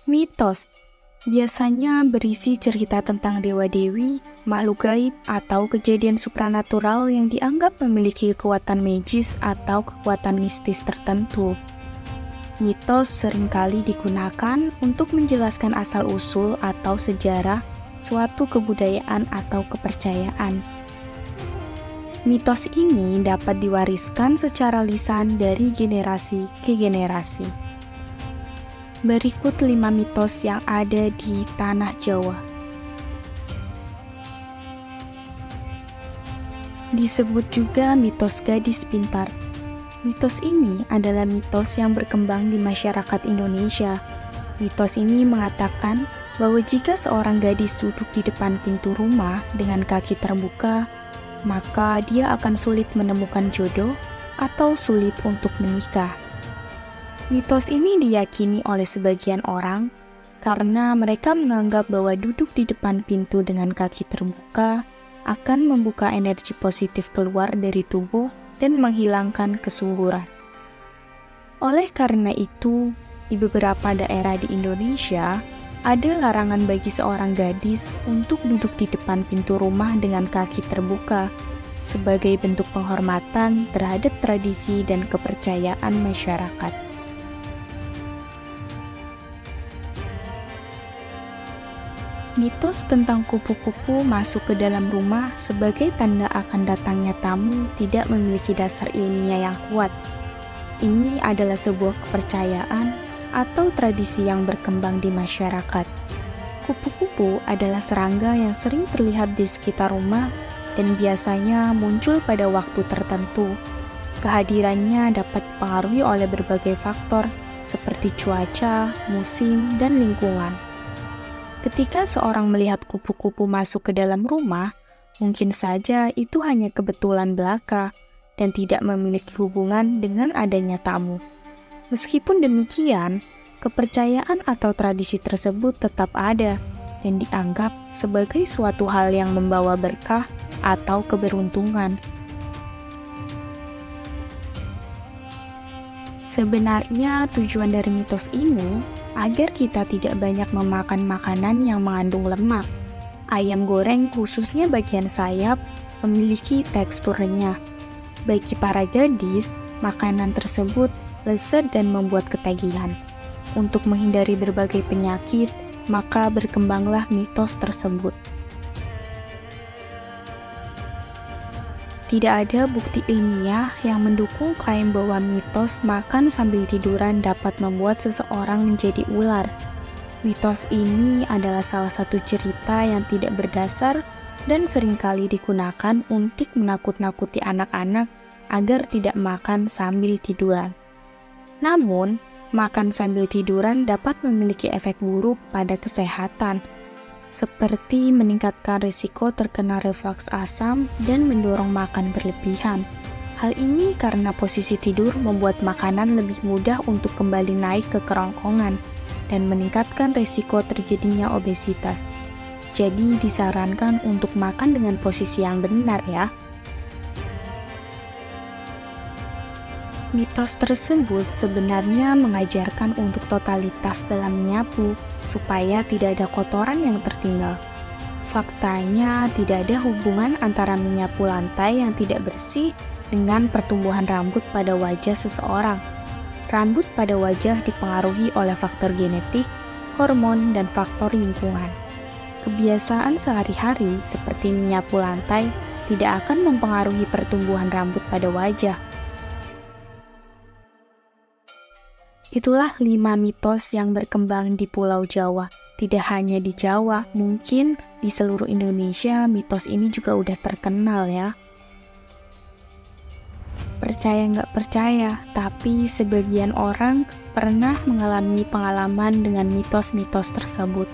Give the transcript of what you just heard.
Mitos biasanya berisi cerita tentang dewa-dewi, makhluk gaib, atau kejadian supranatural yang dianggap memiliki kekuatan magis atau kekuatan mistis tertentu. Mitos seringkali digunakan untuk menjelaskan asal-usul atau sejarah suatu kebudayaan atau kepercayaan. Mitos ini dapat diwariskan secara lisan dari generasi ke generasi. Berikut 5 mitos yang ada di tanah Jawa. Disebut juga mitos gadis pintar. Mitos ini adalah mitos yang berkembang di masyarakat Indonesia. Mitos ini mengatakan bahwa jika seorang gadis duduk di depan pintu rumah dengan kaki terbuka, maka dia akan sulit menemukan jodoh atau sulit untuk menikah. Mitos ini diyakini oleh sebagian orang karena mereka menganggap bahwa duduk di depan pintu dengan kaki terbuka akan membuka energi positif keluar dari tubuh dan menghilangkan kesuburan. Oleh karena itu, di beberapa daerah di Indonesia, ada larangan bagi seorang gadis untuk duduk di depan pintu rumah dengan kaki terbuka sebagai bentuk penghormatan terhadap tradisi dan kepercayaan masyarakat. Mitos tentang kupu-kupu masuk ke dalam rumah sebagai tanda akan datangnya tamu tidak memiliki dasar ilmiah yang kuat. Ini adalah sebuah kepercayaan atau tradisi yang berkembang di masyarakat. Kupu-kupu adalah serangga yang sering terlihat di sekitar rumah dan biasanya muncul pada waktu tertentu. Kehadirannya dapat dipengaruhi oleh berbagai faktor seperti cuaca, musim, dan lingkungan. Ketika seorang melihat kupu-kupu masuk ke dalam rumah, mungkin saja itu hanya kebetulan belaka dan tidak memiliki hubungan dengan adanya tamu. Meskipun demikian, kepercayaan atau tradisi tersebut tetap ada dan dianggap sebagai suatu hal yang membawa berkah atau keberuntungan. Sebenarnya tujuan dari mitos ini agar kita tidak banyak memakan makanan yang mengandung lemak. Ayam goreng, khususnya bagian sayap, memiliki tekstur renyah. Bagi para gadis, makanan tersebut lezat dan membuat ketagihan. Untuk menghindari berbagai penyakit, maka berkembanglah mitos tersebut. Tidak ada bukti ilmiah yang mendukung klaim bahwa mitos makan sambil tiduran dapat membuat seseorang menjadi ular. Mitos ini adalah salah satu cerita yang tidak berdasar dan seringkali digunakan untuk menakut-nakuti anak-anak agar tidak makan sambil tiduran. Namun, makan sambil tiduran dapat memiliki efek buruk pada kesehatan, seperti meningkatkan risiko terkena refleks asam dan mendorong makan berlebihan. Hal ini karena posisi tidur membuat makanan lebih mudah untuk kembali naik ke kerongkongan dan meningkatkan risiko terjadinya obesitas. Jadi disarankan untuk makan dengan posisi yang benar ya. Mitos tersebut sebenarnya mengajarkan untuk totalitas dalam menyapu, supaya tidak ada kotoran yang tertinggal. Faktanya, tidak ada hubungan antara menyapu lantai yang tidak bersih dengan pertumbuhan rambut pada wajah seseorang. Rambut pada wajah dipengaruhi oleh faktor genetik, hormon, dan faktor lingkungan. Kebiasaan sehari-hari seperti menyapu lantai tidak akan mempengaruhi pertumbuhan rambut pada wajah. Itulah 5 mitos yang berkembang di Pulau Jawa. Tidak hanya di Jawa, mungkin di seluruh Indonesia mitos ini juga udah terkenal ya. Percaya nggak percaya, tapi sebagian orang pernah mengalami pengalaman dengan mitos-mitos tersebut.